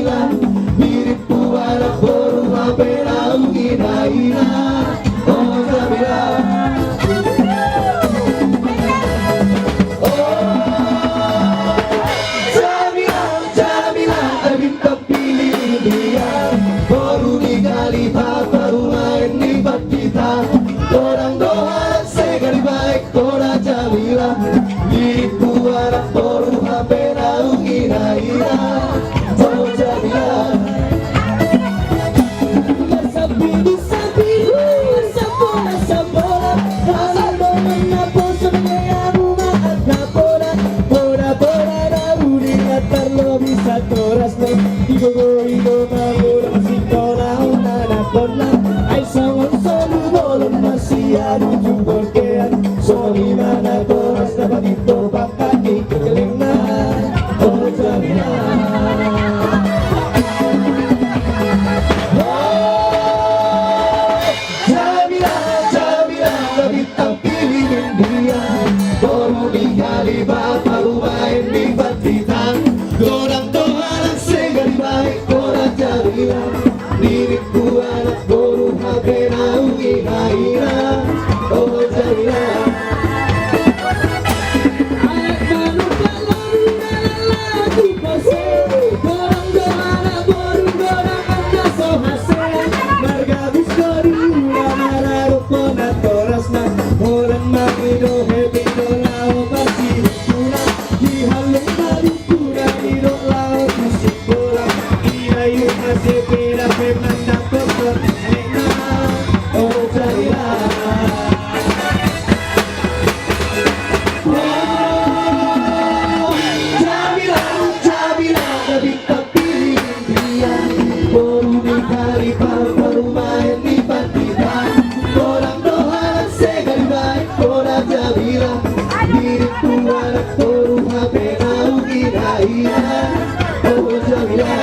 Jamila, diriku anak berubah penau ina-ina. Oh Jamila, minta pilih dia. Baru ningali baru main di kita. Orang doa sekali baik kora Jamila, diriku anak baru hampir au ina-ina. Oh Jamila, sabidu sambola halo menapo sebenarnya maaf kapora pora rauri atar lo bisa toras no igo mamura sintona una pona ay sangon solo bolon masih ada jumbo kean so gimana toras dapat itu pakai kelima. Oh Jamila, bintang pilih dia. Baru ningali baru main di batitang. Dorang doang sekali baik kora Jamila, diriku anak baru hampir au ina-ina. Oh Jamila, baru main di batita. Orang doa sekali baik kora Jamila, diriku anak baru hampir au ina-ina. Oh Jamila,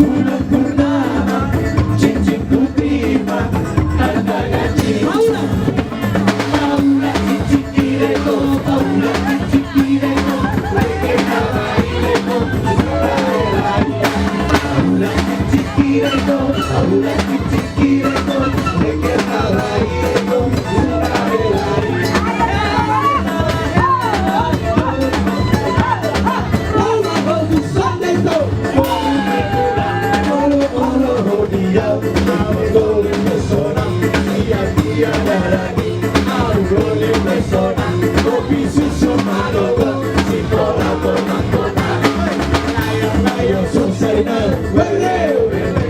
bulan purnama, cincinku tiba, tandanya cinta. Susunod ko, sigurado magpunta. Layo-layo, susay na, wele, wele.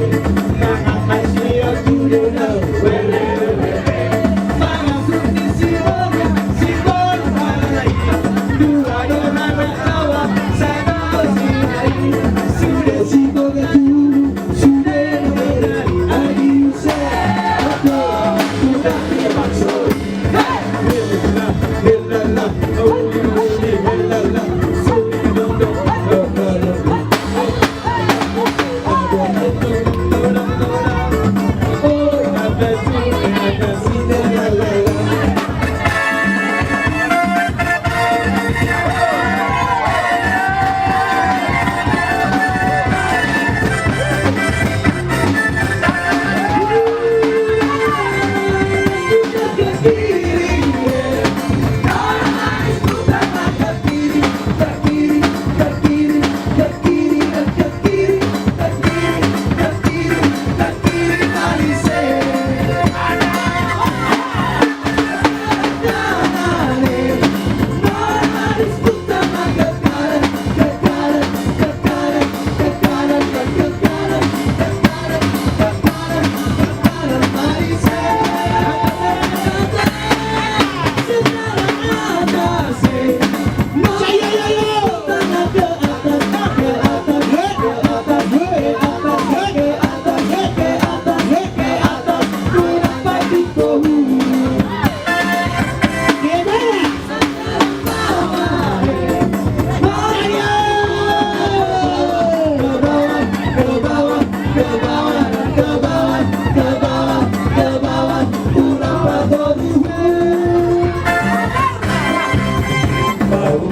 Mga kaisiyak, tuloy na, wele, wele. Mga suti si Boga, si Boga, duwado na natawa, sana sinay. Sude si Boga, sude na medali, ayusin. Ako, tunang ipagsoy. Hilala, holy, holy, hilala. Suli mundo, hilala. Baru